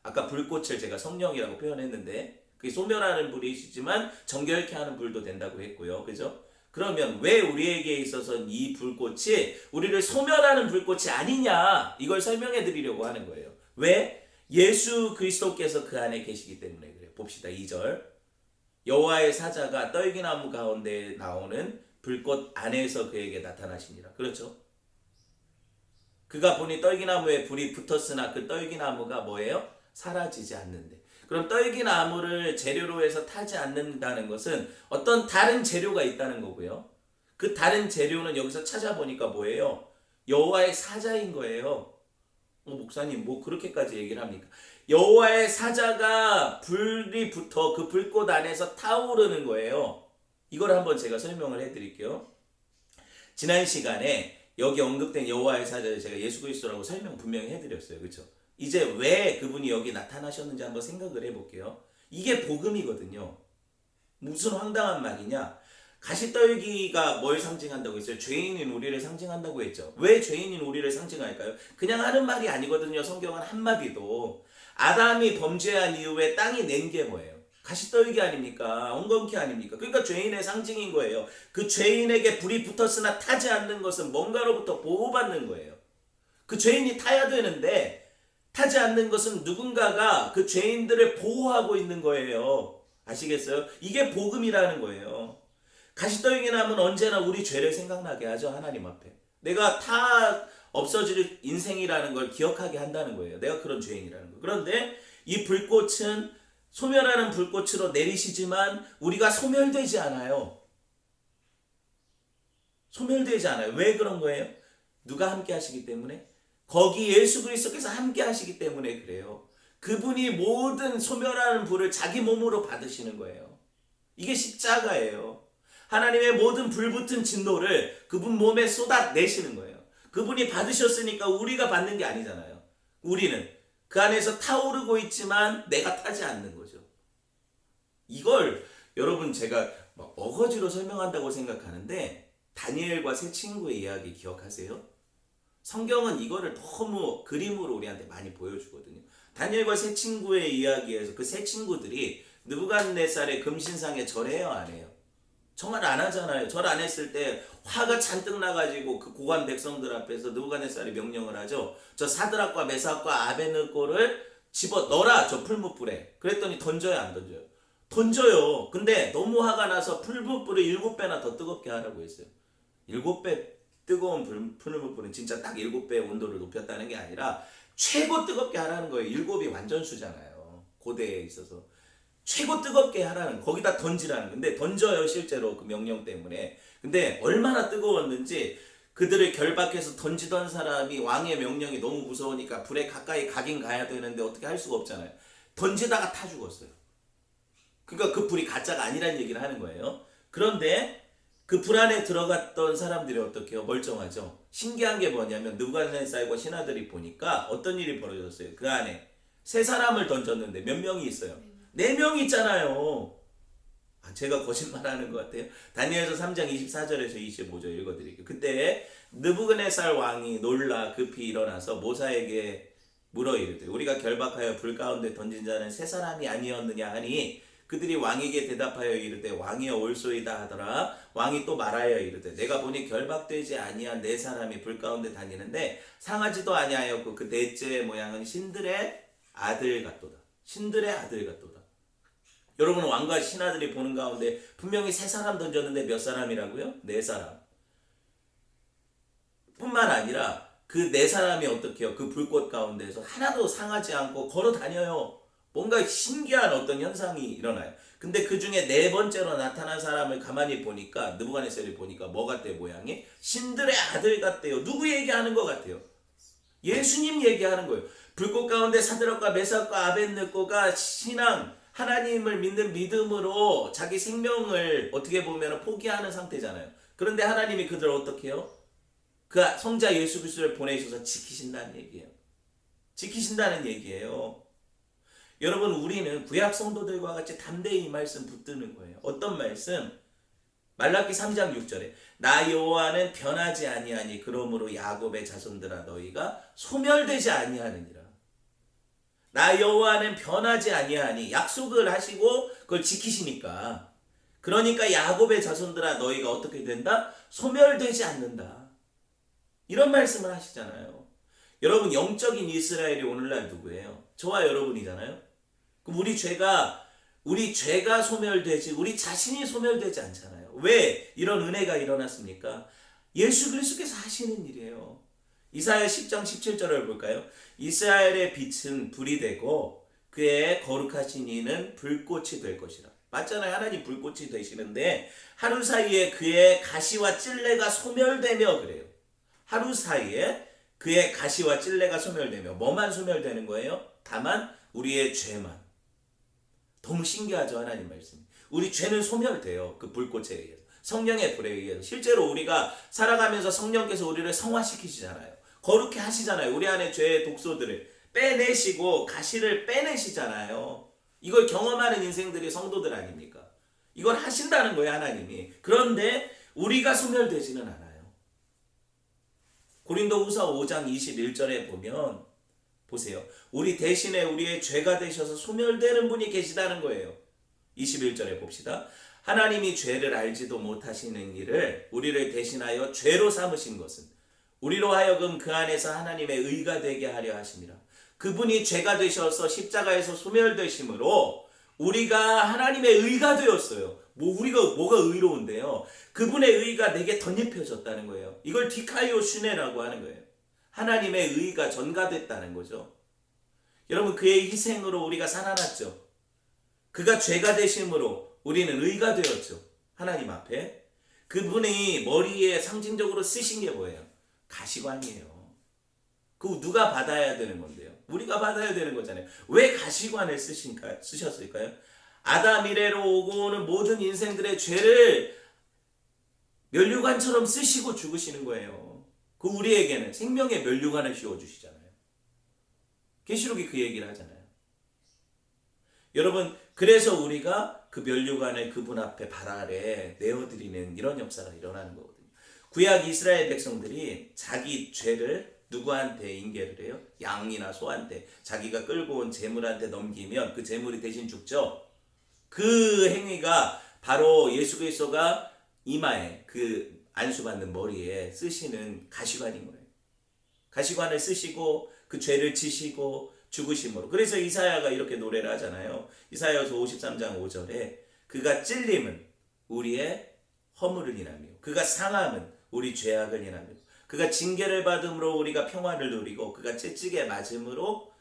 아까 불꽃을 제가 성령이라고 표현했는데 그게 소멸하는 불이시지만 정결케 하는 불도 된다고 했고요. 그죠? 그러면 왜 우리에게 있어서는 이 불꽃이 우리를 소멸하는 불꽃이 아니냐, 이걸 설명해 드리려고 하는 거예요. 왜? 예수 그리스도께서 그 안에 계시기 때문에 그래요. 봅시다. 2절. 여호와의 사자가 떨기나무 가운데 나오는 불꽃 안에서 그에게 나타나시니라. 그렇죠? 그가 보니 떨기나무에 불이 붙었으나 그 떨기나무가 뭐예요? 사라지지 않는데. 그럼 떨기나무를 재료로 해서 타지 않는다는 것은 어떤 다른 재료가 있다는 거고요. 그 다른 재료는 여기서 찾아보니까 뭐예요? 여호와의 사자인 거예요. 목사님 뭐 그렇게까지 얘기를 합니까? 여호와의 사자가 불이 붙어 그 불꽃 안에서 타오르는 거예요. 이걸 한번 제가 설명을 해드릴게요. 지난 시간에 여기 언급된 여호와의 사자를 제가 예수 그리스도라고 설명 분명히 해드렸어요. 그렇죠? 이제 왜 그분이 여기 나타나셨는지 한번 생각을 해볼게요. 이게 복음이거든요. 무슨 황당한 말이냐? 가시떨기가 뭘 상징한다고 했어요? 죄인인 우리를 상징한다고 했죠. 왜 죄인인 우리를 상징할까요? 그냥 하는 말이 아니거든요. 성경은 한마디도. 아담이 범죄한 이후에 땅이 낸 게 뭐예요? 가시떨기 아닙니까? 엉겅퀴 아닙니까? 그러니까 죄인의 상징인 거예요. 그 죄인에게 불이 붙었으나 타지 않는 것은 뭔가로부터 보호받는 거예요. 그 죄인이 타야 되는데 타지 않는 것은 누군가가 그 죄인들을 보호하고 있는 거예요. 아시겠어요? 이게 복음이라는 거예요. 가시떨기 나무는 언제나 우리 죄를 생각나게 하죠. 하나님 앞에. 내가 다 없어질 인생이라는 걸 기억하게 한다는 거예요. 내가 그런 죄인이라는 거. 그런데 이 불꽃은 소멸하는 불꽃으로 내리시지만 우리가 소멸되지 않아요. 소멸되지 않아요. 왜 그런 거예요? 누가 함께 하시기 때문에? 거기 예수 그리스도께서 함께 하시기 때문에 그래요. 그분이 모든 소멸하는 불을 자기 몸으로 받으시는 거예요. 이게 십자가예요. 하나님의 모든 불붙은 진노를 그분 몸에 쏟아내시는 거예요. 그분이 받으셨으니까 우리가 받는 게 아니잖아요. 우리는 그 안에서 타오르고 있지만 내가 타지 않는 거죠. 이걸 여러분 제가 어거지로 설명한다고 생각하는데 다니엘과 세 친구의 이야기 기억하세요? 성경은 이거를 너무 그림으로 우리한테 많이 보여주거든요. 다니엘과 세 친구의 이야기에서 그 세 친구들이 느부갓네살의 금신상에 절해요, 안 해요? 정말 안 하잖아요. 절 안 했을 때 화가 잔뜩 나가지고 그 고관 백성들 앞에서 느부갓네살이 명령을 하죠. 저 사드락과 메삭과 아벤느고를 집어 넣어라, 저 풀무불에. 그랬더니 던져요, 안 던져요? 던져요. 근데 너무 화가 나서 풀무불을 7배나 더 뜨겁게 하라고 했어요. 7배 뜨거운 풀무불은 진짜 딱 7배의 온도를 높였다는 게 아니라 최고 뜨겁게 하라는 거예요. 7이 완전수잖아요. 고대에 있어서. 최고 뜨겁게 하라는, 거기다 던지라는 건데 던져요, 실제로 그 명령 때문에. 근데 얼마나 뜨거웠는지 그들을 결박해서 던지던 사람이 왕의 명령이 너무 무서우니까 불에 가까이 가긴 가야 되는데 어떻게 할 수가 없잖아요. 던지다가 타 죽었어요. 그러니까 그 불이 가짜가 아니라는 얘기를 하는 거예요. 그런데 그 불 안에 들어갔던 사람들이 어떻게 해요? 멀쩡하죠. 신기한 게 뭐냐면 느부갓네살과 신하들이 보니까 어떤 일이 벌어졌어요. 그 안에 세 사람을 던졌는데 몇 명이 있어요? 4명이 있잖아요. 제가 거짓말하는 것 같아요. 다니엘서 3장 24절에서 25절 읽어드릴게요. 그때 느부갓네살 왕이 놀라 급히 일어나서 모사에게 물어 이르되 우리가 결박하여 불 가운데 던진 자는 세 사람이 아니었느냐 하니 그들이 왕에게 대답하여 이르되 왕이여 올소이다 하더라. 왕이 또 말하여 이르되 내가 보니 결박되지 아니한 4사람이 불 가운데 다니는데 상하지도 아니하였고 그 넷째의 모양은 신들의 아들 같도다. 신들의 아들 같도다. 여러분, 왕과 신하들이 보는 가운데 분명히 3사람 던졌는데 몇 사람이라고요? 4사람. 뿐만 아니라 그 4사람이 어떻게 해요? 그 불꽃 가운데서 하나도 상하지 않고 걸어 다녀요. 뭔가 신기한 어떤 현상이 일어나요. 근데 그 중에 4번째로 나타난 사람을 가만히 보니까 느부갓네살이 보니까 뭐 같대요, 모양이? 신들의 아들 같대요. 누구 얘기하는 것 같아요? 예수님 얘기하는 거예요. 불꽃 가운데 사드락과 메삭과 아벤느고가 신앙, 하나님을 믿는 믿음으로 자기 생명을 어떻게 보면 포기하는 상태잖아요. 그런데 하나님이 그들을 어떻게 해요? 그 성자 예수 그리스도를 보내셔서 지키신다는 얘기예요. 지키신다는 얘기예요. 여러분, 우리는 구약 성도들과 같이 담대히 이 말씀 붙드는 거예요. 어떤 말씀? 말라기 3장 6절에 나 여호와는 변하지 아니하니 그러므로 야곱의 자손들아 너희가 소멸되지 아니하느니라. 나 여호와는 변하지 아니하니 약속을 하시고 그걸 지키시니까, 그러니까 야곱의 자손들아 너희가 어떻게 된다? 소멸되지 않는다. 이런 말씀을 하시잖아요. 여러분, 영적인 이스라엘이 오늘날 누구예요? 저와 여러분이잖아요. 그럼 우리 죄가 소멸되지 우리 자신이 소멸되지 않잖아요. 왜 이런 은혜가 일어났습니까? 예수 그리스도께서 하시는 일이에요. 이사야 10장 17절을 볼까요? 이스라엘의 빛은 불이 되고 그의 거룩하신 이는 불꽃이 될 것이라. 맞잖아요. 하나님 불꽃이 되시는데 하루 사이에 그의 가시와 찔레가 소멸되며 그래요. 하루 사이에 그의 가시와 찔레가 소멸되며, 뭐만 소멸되는 거예요? 다만 우리의 죄만. 너무 신기하죠, 하나님 말씀. 우리 죄는 소멸돼요. 그 불꽃에 의해서, 성령의 불에 의해서. 실제로 우리가 살아가면서 성령께서 우리를 성화시키시잖아요. 거룩해 하시잖아요. 우리 안에 죄의 독소들을 빼내시고 가시를 빼내시잖아요. 이걸 경험하는 인생들이 성도들 아닙니까? 이걸 하신다는 거예요, 하나님이. 그런데 우리가 소멸되지는 않아요. 고린도후서 5장 21절에 보면 보세요. 우리 대신에 우리의 죄가 되셔서 소멸되는 분이 계시다는 거예요. 21절에 봅시다. 하나님이 죄를 알지도 못하시는 일을 우리를 대신하여 죄로 삼으신 것은 우리로 하여금 그 안에서 하나님의 의가 되게 하려 하심이라. 그분이 죄가 되셔서 십자가에서 소멸되심으로 우리가 하나님의 의가 되었어요. 우리가 뭐가 의로운데요? 그분의 의가 내게 덧입혀졌다는 거예요. 이걸 디카이오 슈네라고 하는 거예요. 하나님의 의가 전가됐다는 거죠. 여러분, 그의 희생으로 우리가 살아났죠. 그가 죄가 되심으로 우리는 의가 되었죠. 하나님 앞에. 그분이 머리에 상징적으로 쓰신 게 뭐예요? 가시관이에요. 그 누가 받아야 되는 건데요? 우리가 받아야 되는 거잖아요. 왜 가시관을 쓰셨을까요? 아담 이래로 오고 오는 모든 인생들의 죄를 면류관처럼 쓰시고 죽으시는 거예요. 그 우리에게는 생명의 면류관을 씌워주시잖아요. 계시록이 그 얘기를 하잖아요. 여러분, 그래서 우리가 그 면류관을 그분 앞에 발 아래 내어드리는 이런 역사가 일어나는 거거든요. 구약 이스라엘 백성들이 자기 죄를 누구한테 인계를 해요? 양이나 소한테, 자기가 끌고 온 재물한테 넘기면 그 재물이 대신 죽죠. 그 행위가 바로 예수 그리스도가 이마에, 그 안수받는 머리에 쓰시는 가시관인 거예요. 가시관을 쓰시고 그 죄를 지시고 죽으심으로. 그래서 이사야가 이렇게 노래를 하잖아요. 이사야서 53장 5절에 그가 찔림은 우리의 허물을 인하며 그가 상함은 우리 죄악을 인하며 그가 징계를 받음으로 우리가 평화를 누리고 그가 채찍에 맞음으로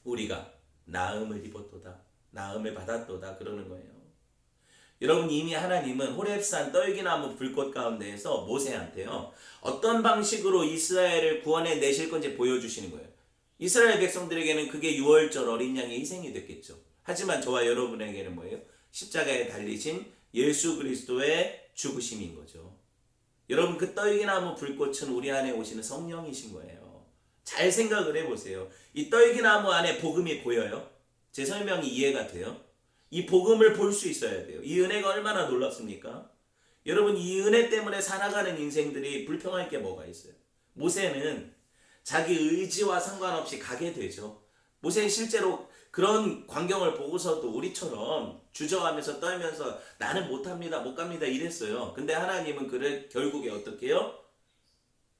우리가 나음을 입었도다, 나음을 받았도다, 그러는 거예요. 여러분, 이미 하나님은 호렙산 떨기나무 불꽃 가운데에서 모세한테요, 어떤 방식으로 이스라엘을 구원해 내실 건지 보여주시는 거예요. 이스라엘 백성들에게는 그게 유월절 어린 양의 희생이 됐겠죠. 하지만 저와 여러분에게는 뭐예요? 십자가에 달리신 예수 그리스도의 죽으심인 거죠. 여러분, 그 떨기나무 불꽃은 우리 안에 오시는 성령이신 거예요. 잘 생각을 해보세요. 이 떨기나무 안에 복음이 보여요? 제 설명이 이해가 돼요? 이 복음을 볼 수 있어야 돼요. 이 은혜가 얼마나 놀랍습니까? 여러분, 이 은혜 때문에 살아가는 인생들이 불평할 게 뭐가 있어요? 모세는 자기 의지와 상관없이 가게 되죠. 모세는 실제로 그런 광경을 보고서도 우리처럼 주저하면서 떨면서 나는 못합니다, 못 갑니다 이랬어요. 근데 하나님은 그를 결국에 어떻게 해요?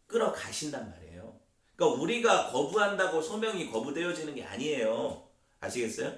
끌어가신단 말이에요. 그러니까 우리가 거부한다고 소명이 거부되어지는 게 아니에요. 아시겠어요?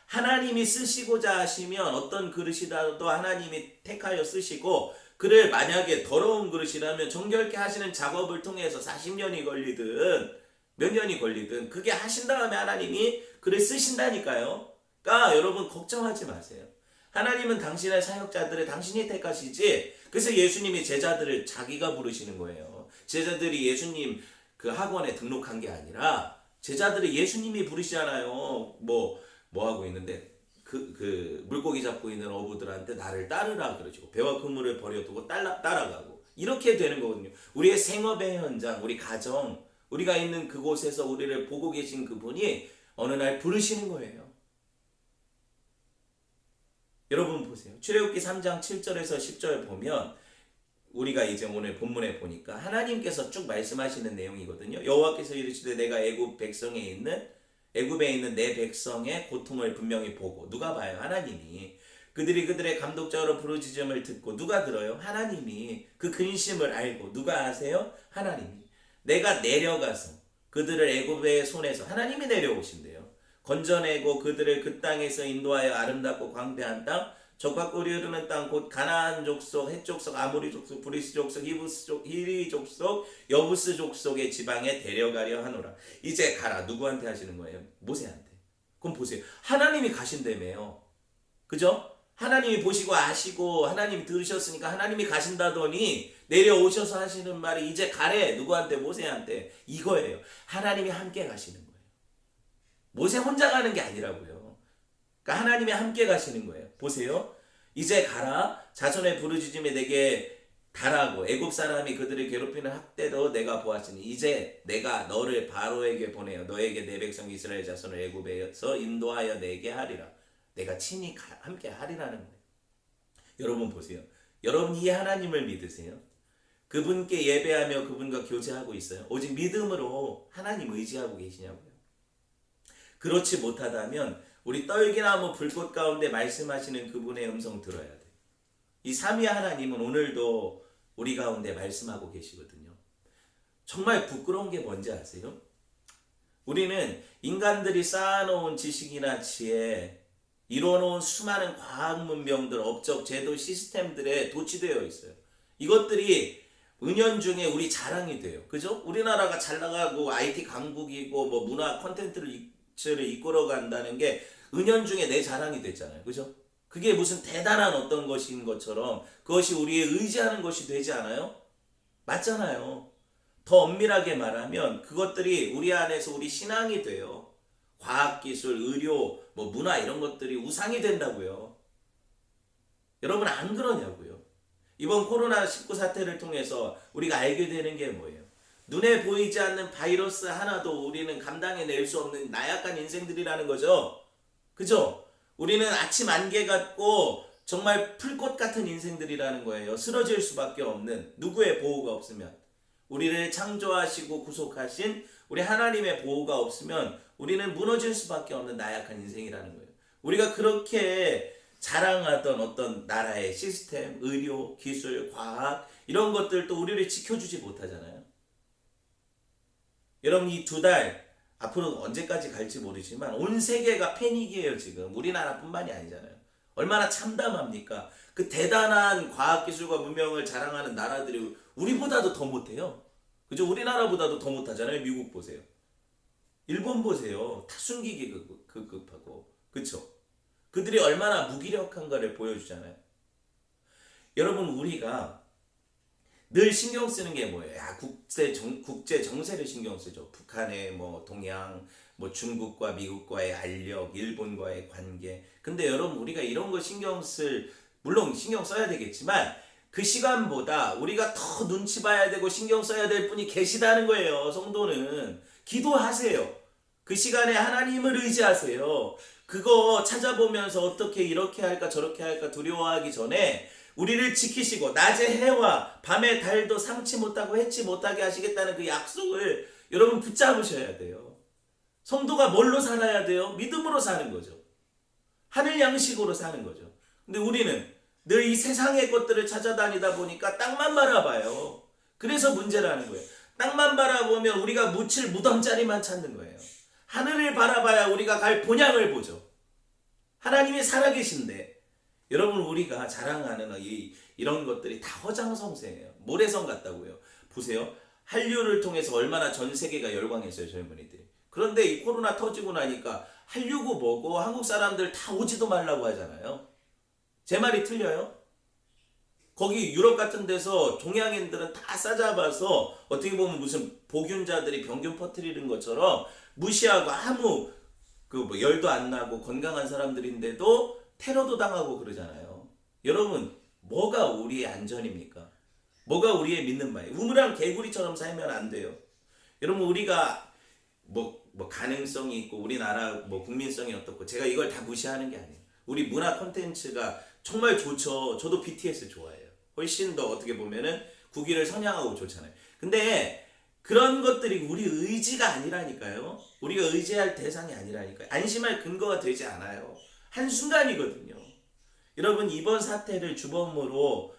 하나님이 쓰시고자 하시면 어떤 그릇이라도 하나님이 택하여 쓰시고, 그를 만약에 더러운 그릇이라면 정결케 하시는 작업을 통해서 40년이 걸리든 몇 년이 걸리든 그게 하신 다음에 하나님이 그를 쓰신다니까요. 그러니까 여러분, 걱정하지 마세요. 하나님은 당신의 사역자들을 당신이 택하시지, 그래서 예수님이 제자들을 자기가 부르시는 거예요. 제자들이 예수님 그 학원에 등록한 게 아니라 제자들이 예수님이 부르시잖아요. 뭐 하고 있는데 그 물고기 잡고 있는 어부들한테 나를 따르라 그러시고, 배와 그물을 버려두고 따라가고, 이렇게 되는 거거든요. 우리의 생업의 현장, 우리 가정, 우리가 있는 그곳에서 우리를 보고 계신 그분이 어느 날 부르시는 거예요. 여러분 보세요. 출애굽기 3장 7절에서 10절 보면 우리가 이제 오늘 본문에 보니까 하나님께서 쭉 말씀하시는 내용이거든요. 여호와께서 이르시되 내가 애굽에 있는 내 백성의 고통을 분명히 보고, 누가 봐요? 하나님이. 그들의 감독자로 부르짖음을 듣고, 누가 들어요? 하나님이. 그 근심을 알고, 누가 아세요? 하나님이. 내가 내려가서 그들을 애굽의 손에서, 하나님이 내려오신대요, 건져내고 그들을 그 땅에서 인도하여 아름답고 광대한 땅, 적과 꿀이 흐르는 땅, 곧 가나안 족속, 헷 족속, 아모리 족속, 브리스 족속, 히리 족속, 여부스 족속의 지방에 데려가려 하노라. 이제 가라. 누구한테 하시는 거예요? 모세한테. 그럼 보세요. 하나님이 가신다며요. 그죠? 하나님이 보시고 아시고 하나님이 들으셨으니까 하나님이 가신다더니 내려오셔서 하시는 말이 이제 가래. 누구한테? 모세한테. 이거예요. 하나님이 함께 가시는 거예요. 모세 혼자 가는 게 아니라고요. 그러니까 하나님이 함께 가시는 거예요. 보세요. 이제 가라. 자손의 부르짖음에 내게 달하고 애굽 사람이 그들을 괴롭히는 학대도 내가 보았으니 이제 내가 너를 바로에게 보내어 너에게 내 백성 이스라엘 자손을 애굽에서 인도하여 내게 하리라. 내가 친히 함께 하리라는 거예요. 여러분 보세요. 여러분 이 하나님을 믿으세요? 그분께 예배하며 그분과 교제하고 있어요? 오직 믿음으로 하나님 의지하고 계시냐고요? 그렇지 못하다면 우리 떨기나무 불꽃 가운데 말씀하시는 그분의 음성 들어야 돼요. 이 삼위 하나님은 오늘도 우리 가운데 말씀하고 계시거든요. 정말 부끄러운 게 뭔지 아세요? 우리는 인간들이 쌓아놓은 지식이나 지혜, 이뤄놓은 수많은 과학 문명들, 업적, 제도, 시스템들에 도취되어 있어요. 이것들이 은연중에 우리 자랑이 돼요. 그죠? 우리나라가 잘 나가고 IT 강국이고 뭐 문화 콘텐츠를 이끌어 간다는 게 은연중에 내 자랑이 됐잖아요. 그죠? 그게 무슨 대단한 어떤 것인 것처럼 그것이 우리의 의지하는 것이 되지 않아요? 맞잖아요. 더 엄밀하게 말하면 그것들이 우리 안에서 우리 신앙이 돼요. 과학기술, 의료, 뭐 문화 이런 것들이 우상이 된다고요. 여러분 안 그러냐고요. 이번 코로나19 사태를 통해서 우리가 알게 되는 게 뭐예요? 눈에 보이지 않는 바이러스 하나도 우리는 감당해낼 수 없는 나약한 인생들이라는 거죠. 그죠? 우리는 아침 안개 같고 정말 풀꽃 같은 인생들이라는 거예요. 쓰러질 수밖에 없는, 누구의 보호가 없으면, 우리를 창조하시고 구속하신 우리 하나님의 보호가 없으면 우리는 무너질 수밖에 없는 나약한 인생이라는 거예요. 우리가 그렇게 자랑하던 어떤 나라의 시스템, 의료, 기술, 과학 이런 것들도 우리를 지켜주지 못하잖아요. 여러분 이 2달 앞으로 언제까지 갈지 모르지만 온 세계가 패닉이에요. 지금 우리나라뿐만이 아니잖아요. 얼마나 참담합니까? 그 대단한 과학기술과 문명을 자랑하는 나라들이 우리보다도 더 못해요. 그죠? 우리나라보다도 더 못하잖아요. 미국 보세요. 일본 보세요. 다 숨기기 급급하고. 그쵸? 그들이 얼마나 무기력한가를 보여주잖아요. 여러분 우리가 늘 신경 쓰는 게 뭐예요? 국제 정세를 신경 쓰죠. 북한의 뭐 동양, 뭐 중국과 미국과의 알력, 일본과의 관계. 근데 여러분 우리가 이런 거 물론 신경 써야 되겠지만 그 시간보다 우리가 더 눈치 봐야 되고 신경 써야 될 분이 계시다는 거예요. 성도는 기도하세요. 그 시간에 하나님을 의지하세요. 그거 찾아보면서 어떻게 이렇게 할까 저렇게 할까 두려워하기 전에 우리를 지키시고 낮의 해와 밤의 달도 상치 못하고 해치 못하게 하시겠다는 그 약속을 여러분 붙잡으셔야 돼요. 성도가 뭘로 살아야 돼요? 믿음으로 사는 거죠. 하늘 양식으로 사는 거죠. 근데 우리는 늘 이 세상의 것들을 찾아다니다 보니까 땅만 바라봐요. 그래서 문제라는 거예요. 땅만 바라보면 우리가 묻힐 무덤자리만 찾는 거예요. 하늘을 바라봐야 우리가 갈 본향을 보죠. 하나님이 살아계신데 여러분 우리가 자랑하는 이런 것들이 다 허장성세예요. 모래성 같다고요. 보세요. 한류를 통해서 얼마나 전 세계가 열광했어요. 젊은이들이. 그런데 이 코로나 터지고 나니까 한류고 뭐고 한국 사람들 다 오지도 말라고 하잖아요. 제 말이 틀려요? 거기 유럽 같은 데서 동양인들은 다 싸잡아서 어떻게 보면 무슨 복균자들이 병균 퍼뜨리는 것처럼 무시하고 아무 뭐 열도 안 나고 건강한 사람들인데도 테러도 당하고 그러잖아요. 여러분 뭐가 우리의 안전입니까? 뭐가 우리의 믿는 바예요? 우물안 개구리처럼 살면 안 돼요. 여러분 우리가 뭐 가능성이 있고 우리나라 뭐 국민성이 어떻고 제가 이걸 다 무시하는 게 아니에요. 우리 문화 콘텐츠가 정말 좋죠. 저도 BTS 좋아해요. 훨씬 더 어떻게 보면은 국위를 선양하고 좋잖아요. 근데 그런 것들이 우리 의지가 아니라니까요. 우리가 의지할 대상이 아니라니까요. 안심할 근거가 되지 않아요. 한순간이거든요. 여러분 이번 사태 주범으로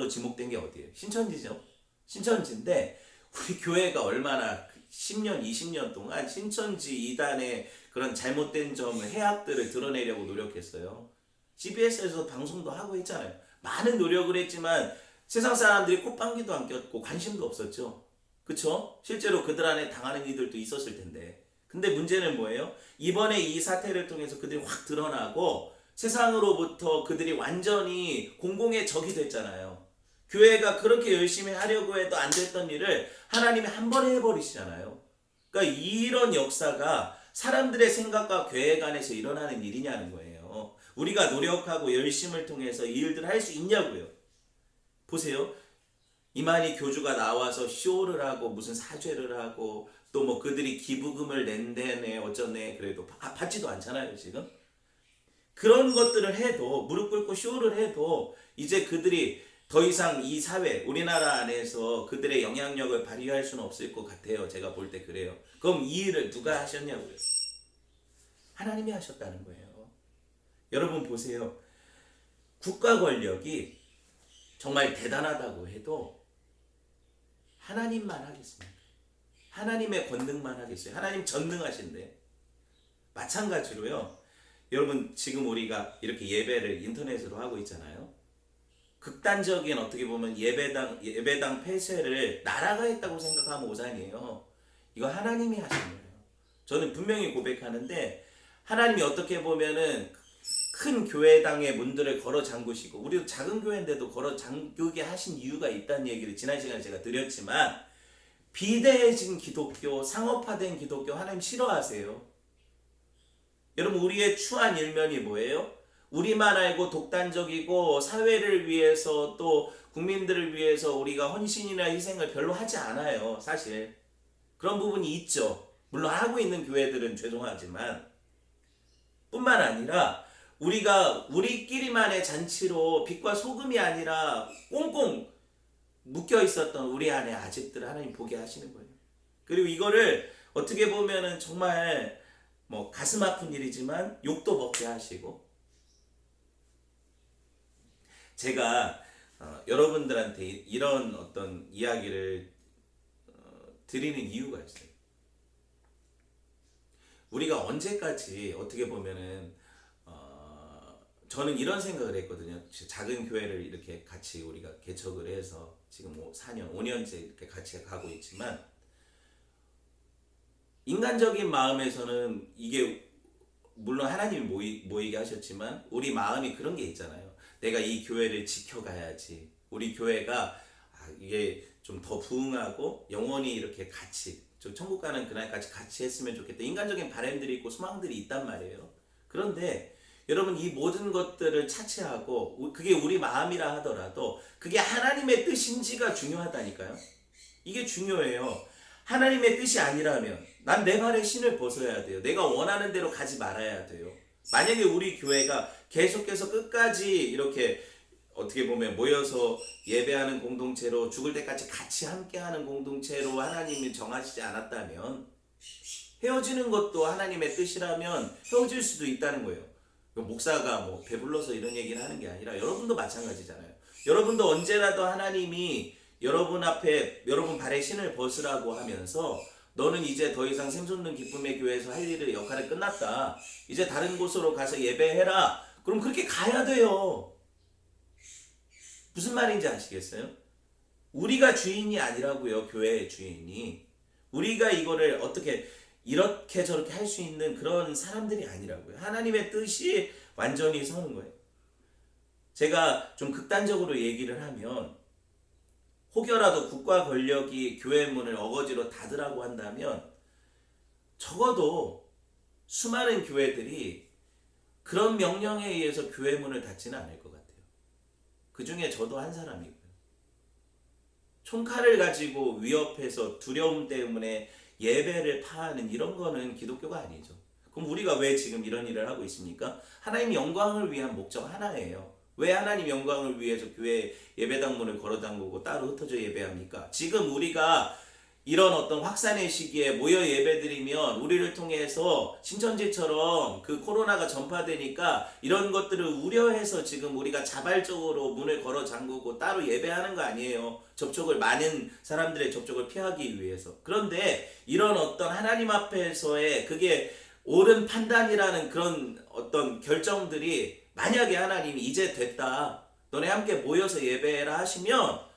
지목된 게 어디예요? 신천지죠. 신천지인데 우리 교회가 얼마나 10년, 20년 동안 신천지 이단의 그런 잘못된 점을 해악들을 드러내려고 노력했어요. CBS에서 방송도 하고 했잖아요. 많은 노력을 했지만 세상 사람들이 콧방귀도 안 꼈고 관심도 없었죠. 그쵸? 실제로 그들 안에 당하는 이들도 있었을 텐데. 근데 문제는 뭐예요? 이번에 이 사태를 통해서 그들이 확 드러나고 세상으로부터 그들이 완전히 공공의 적이 됐잖아요. 교회가 그렇게 열심히 하려고 해도 안 됐던 일을 하나님이 한 번에 해버리시잖아요. 그러니까 이런 역사가 사람들의 생각과 계획 안에서 일어나는 일이냐는 거예요. 우리가 노력하고 열심을 통해서 이 일들을 할 수 있냐고요. 보세요. 이만희 교주가 나와서 쇼를 하고 무슨 사죄를 하고 또 뭐 그들이 기부금을 낸다네 어쩌네 그래도 받지도 않잖아요 지금. 그런 것들을 해도 무릎 꿇고 쇼를 해도 이제 그들이 더 이상 이 사회 우리나라 안에서 그들의 영향력을 발휘할 수는 없을 것 같아요. 제가 볼 때 그래요. 그럼 이 일을 누가 하셨냐고요. 하나님이 하셨다는 거예요. 여러분 보세요. 국가 권력이 정말 대단하다고 해도 하나님만 하겠습니까? 하나님의 권능만 하겠어요? 하나님 전능하신데. 마찬가지로요. 여러분 지금 우리가 이렇게 예배를 인터넷으로 하고 있잖아요. 극단적인 어떻게 보면 예배당 폐쇄를 나라가 했다고 생각하면 오산이에요. 이거 하나님이 하신 거예요. 저는 분명히 고백하는데 하나님이 어떻게 보면은 큰 교회당의 문들을 걸어 잠그시고 우리도 작은 교회인데도 걸어 잠그게 하신 이유가 있다는 얘기를 지난 시간에 제가 드렸지만 비대해진 기독교, 상업화된 기독교 하나님 싫어하세요. 여러분 우리의 추한 일면이 뭐예요? 우리만 알고 독단적이고 사회를 위해서 또 국민들을 위해서 우리가 헌신이나 희생을 별로 하지 않아요. 사실 그런 부분이 있죠. 물론 하고 있는 교회들은 죄송하지만 뿐만 아니라 우리가 우리끼리만의 잔치로 빛과 소금이 아니라 꽁꽁 묶여 있었던 우리 안에 아직들 하나님 보게 하시는 거예요. 그리고 이거를 어떻게 보면은 정말 뭐 가슴 아픈 일이지만 욕도 먹게 하시고 제가 여러분들한테 이런 어떤 이야기를 드리는 이유가 있어요. 우리가 언제까지 어떻게 보면은 저는 이런 생각을 했거든요. 작은 교회를 이렇게 같이 우리가 개척을 해서 지금 4년, 5년째 이렇게 같이 가고 있지만 인간적인 마음에서는 이게 물론 하나님이 모이게 하셨지만 우리 마음이 그런 게 있잖아요. 내가 이 교회를 지켜가야지. 우리 교회가 이게 좀 더 부흥하고 영원히 이렇게 같이 좀 천국 가는 그날까지 같이 했으면 좋겠다. 인간적인 바람들이 있고 소망들이 있단 말이에요. 그런데 여러분 이 모든 것들을 차치하고 그게 우리 마음이라 하더라도 그게 하나님의 뜻인지가 중요하다니까요. 이게 중요해요. 하나님의 뜻이 아니라면 난 내 발에 신을 벗어야 돼요. 내가 원하는 대로 가지 말아야 돼요. 만약에 우리 교회가 계속해서 끝까지 이렇게 어떻게 보면 모여서 예배하는 공동체로 죽을 때까지 같이 함께하는 공동체로 하나님이 정하시지 않았다면 헤어지는 것도 하나님의 뜻이라면 헤어질 수도 있다는 거예요. 목사가 뭐 배불러서 이런 얘기를 하는 게 아니라 여러분도 마찬가지잖아요. 여러분도 언제라도 하나님이 여러분 앞에 여러분 발에 신을 벗으라고 하면서 너는 이제 더 이상 샘솟는 기쁨의 교회에서 할 일을 역할이 끝났다. 이제 다른 곳으로 가서 예배해라. 그럼 그렇게 가야 돼요. 무슨 말인지 아시겠어요? 우리가 주인이 아니라고요. 교회의 주인이. 우리가 이거를 어떻게 이렇게 저렇게 할 수 있는 그런 사람들이 아니라고요. 하나님의 뜻이 완전히 서는 거예요. 제가 좀 극단적으로 얘기를 하면 혹여라도 국가 권력이 교회 문을 어거지로 닫으라고 한다면 적어도 수많은 교회들이 그런 명령에 의해서 교회 문을 닫지는 않을 것 같아요. 그 중에 저도 한 사람이고요. 총칼을 가지고 위협해서 두려움 때문에 예배를 파하는 이런 거는 기독교가 아니죠. 그럼 우리가 왜 지금 이런 일을 하고 있습니까? 하나님 영광을 위한 목적 하나예요. 왜 하나님 영광을 위해서 교회 예배당 문을 걸어 잠그고 따로 흩어져 예배합니까? 지금 우리가 이런 어떤 확산의 시기에 모여 예배드리면 우리를 통해서 신천지처럼 그 코로나가 전파되니까 이런 것들을 우려해서 지금 우리가 자발적으로 문을 걸어 잠그고 따로 예배하는 거 아니에요. 많은 사람들의 접촉을 피하기 위해서. 그런데 이런 어떤 하나님 앞에서의 그게 옳은 판단이라는 그런 어떤 결정들이 만약에 하나님이 이제 됐다, 너네 함께 모여서 예배해라 하시면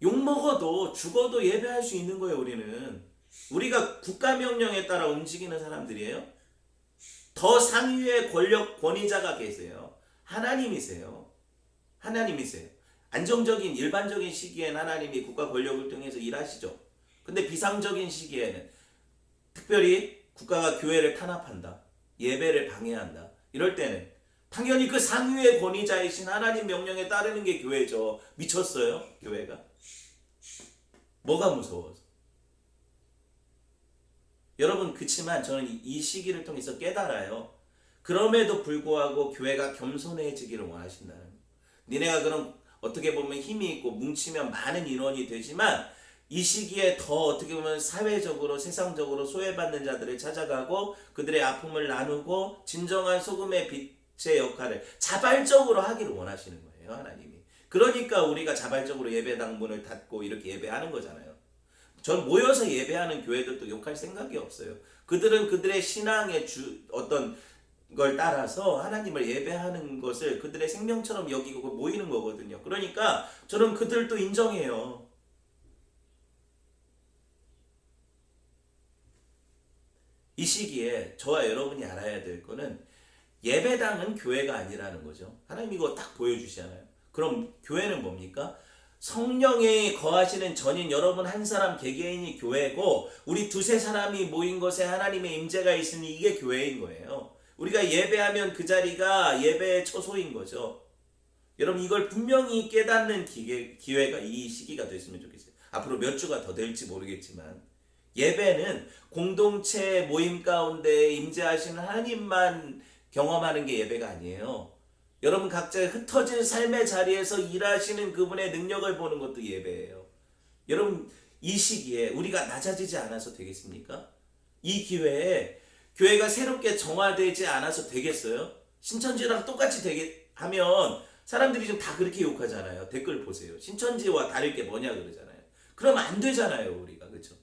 욕먹어도 죽어도 예배할 수 있는 거예요. 우리가 국가명령에 따라 움직이는 사람들이에요. 더 상위의 권위자가 계세요. 하나님이세요. 안정적인 일반적인 시기엔 하나님이 국가 권력을 통해서 일하시죠. 근데 비상적인 시기에는 특별히 국가가 교회를 탄압한다, 예배를 방해한다, 이럴 때는 당연히 그 상위의 권위자이신 하나님 명령에 따르는 게 교회죠. 미쳤어요? 교회가? 뭐가 무서워서? 여러분, 그치만 저는 이 시기를 통해서 깨달아요. 그럼에도 불구하고 교회가 겸손해지기를 원하신다는 거예요. 니네가 그럼 어떻게 보면 힘이 있고 뭉치면 많은 인원이 되지만 이 시기에 더 어떻게 보면 사회적으로 세상적으로 소외받는 자들을 찾아가고 그들의 아픔을 나누고 진정한 소금의 빛의 역할을 자발적으로 하기를 원하시는 거예요. 하나님이. 그러니까 우리가 자발적으로 예배당 문을 닫고 이렇게 예배하는 거잖아요. 전 모여서 예배하는 교회들도 욕할 생각이 없어요. 그들은 그들의 신앙의 어떤 걸 따라서 하나님을 예배하는 것을 그들의 생명처럼 여기고 모이는 거거든요. 그러니까 저는 그들도 인정해요. 이 시기에 저와 여러분이 알아야 될 거는 예배당은 교회가 아니라는 거죠. 하나님 이거 딱 보여주시잖아요. 그럼 교회는 뭡니까? 성령이 거하시는 전인 여러분 한 사람 개개인이 교회고 우리 두세 사람이 모인 것에 하나님의 임재가 있으니 이게 교회인 거예요. 우리가 예배하면 그 자리가 예배의 처소인 거죠. 여러분 이걸 분명히 깨닫는 기회가 이 시기가 됐으면 좋겠어요. 앞으로 몇 주가 더 될지 모르겠지만 예배는 공동체 모임 가운데 임재하시는 하나님만 경험하는 게 예배가 아니에요. 여러분 각자의 흩어진 삶의 자리에서 일하시는 그분의 능력을 보는 것도 예배예요. 여러분 이 시기에 우리가 낮아지지 않아서 되겠습니까? 이 기회에 교회가 새롭게 정화되지 않아서 되겠어요? 신천지랑 똑같이 되게 하면 사람들이 좀 다 그렇게 욕하잖아요. 댓글 보세요. 신천지와 다를 게 뭐냐 그러잖아요. 그럼 안 되잖아요. 우리가. 그렇죠?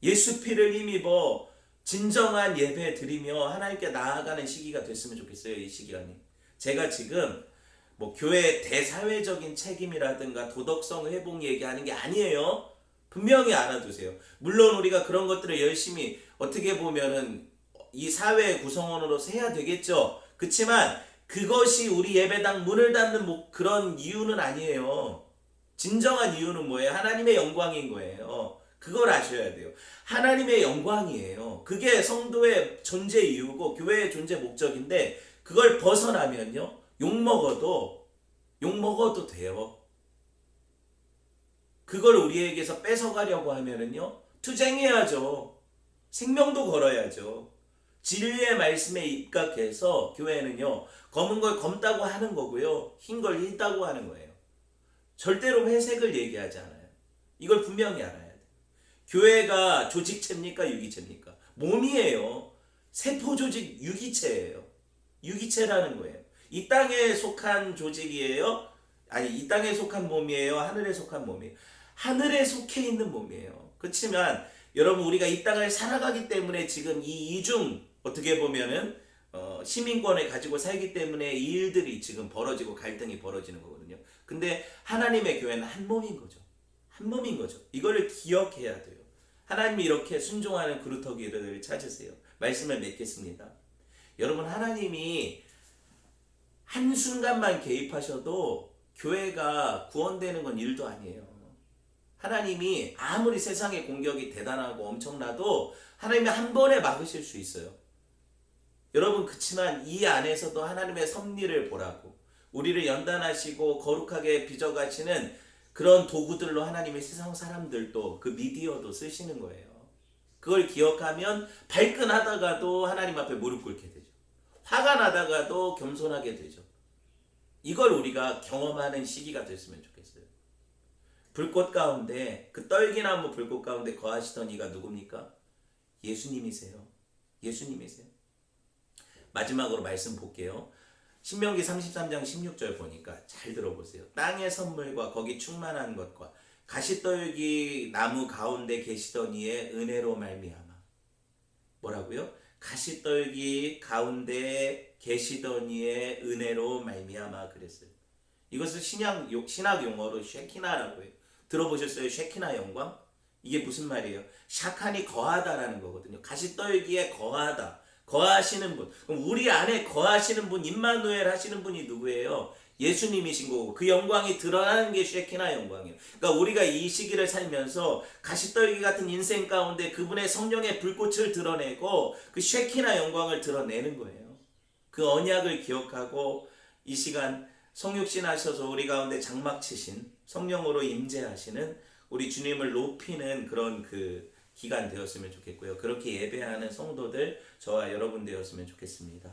예수 피를 힘입어 진정한 예배 드리며 하나님께 나아가는 시기가 됐으면 좋겠어요. 이 시기간이. 제가 지금 뭐 교회의 대사회적인 책임이라든가 도덕성 회복 얘기하는 게 아니에요. 분명히 알아두세요. 물론 우리가 그런 것들을 열심히 어떻게 보면은 이 사회의 구성원으로서 해야 되겠죠. 그렇지만 그것이 우리 예배당 문을 닫는 그런 이유는 아니에요. 진정한 이유는 뭐예요? 하나님의 영광인 거예요. 그걸 아셔야 돼요. 하나님의 영광이에요. 그게 성도의 존재 이유고 교회의 존재 목적인데 그걸 벗어나면요. 욕먹어도 돼요. 그걸 우리에게서 뺏어가려고 하면은요. 투쟁해야죠. 생명도 걸어야죠. 진리의 말씀에 입각해서 교회는요. 검은 걸 검다고 하는 거고요. 흰 걸 흰다고 하는 거예요. 절대로 회색을 얘기하지 않아요. 이걸 분명히 알아야 돼요. 교회가 조직체입니까? 유기체입니까? 몸이에요. 세포 조직 유기체예요. 유기체라는 거예요. 이 땅에 속한 조직이에요? 아니 이 땅에 속한 몸이에요? 하늘에 속한 몸이에요? 하늘에 속해 있는 몸이에요. 그렇지만 여러분 우리가 이 땅을 살아가기 때문에 지금 이 이중 어떻게 보면은 시민권을 가지고 살기 때문에 이 일들이 지금 벌어지고 갈등이 벌어지는 거거든요. 근데 하나님의 교회는 한 몸인 거죠. 한 몸인 거죠. 이거를 기억해야 돼요. 하나님이 이렇게 순종하는 그루터기를 찾으세요. 말씀을 맺겠습니다. 여러분 하나님이 한순간만 개입하셔도 교회가 구원되는 건 일도 아니에요. 하나님이 아무리 세상의 공격이 대단하고 엄청나도 하나님이 한 번에 막으실 수 있어요. 여러분 그치만 이 안에서도 하나님의 섭리를 보라고 우리를 연단하시고 거룩하게 빚어가시는 그런 도구들로 하나님의 세상 사람들도 그 미디어도 쓰시는 거예요. 그걸 기억하면 발끈하다가도 하나님 앞에 무릎 꿇게 되죠. 화가 나다가도 겸손하게 되죠. 이걸 우리가 경험하는 시기가 됐으면 좋겠어요. 불꽃 가운데, 그 떨기나무 불꽃 가운데 거하시던 이가 누굽니까? 예수님이세요. 예수님이세요. 마지막으로 말씀 볼게요. 신명기 33장 16절 보니까 잘 들어보세요. 땅의 선물과 거기 충만한 것과 가시떨기 나무 가운데 계시던 이의 은혜로 말미암아. 뭐라고요? 가시떨기 가운데 계시던 이의 은혜로 말미암아 그랬어요. 이것을 신학 용어로 쉐키나라고 해요. 들어보셨어요? 쉐키나 영광? 이게 무슨 말이에요? 샤칸이 거하다라는 거거든요. 가시떨기에 거하다. 거하시는 분. 그럼 우리 안에 거하시는 분, 임마누엘 하시는 분이 누구예요? 예수님이신 거고 그 영광이 드러나는 게 쉐키나 영광이에요. 그러니까 우리가 이 시기를 살면서 가시떨기 같은 인생 가운데 그분의 성령의 불꽃을 드러내고 그 쉐키나 영광을 드러내는 거예요. 그 언약을 기억하고 이 시간 성육신 하셔서 우리 가운데 장막 치신 성령으로 임재하시는 우리 주님을 높이는 그런 그 기간 되었으면 좋겠고요. 그렇게 예배하는 성도들 저와 여러분 되었으면 좋겠습니다.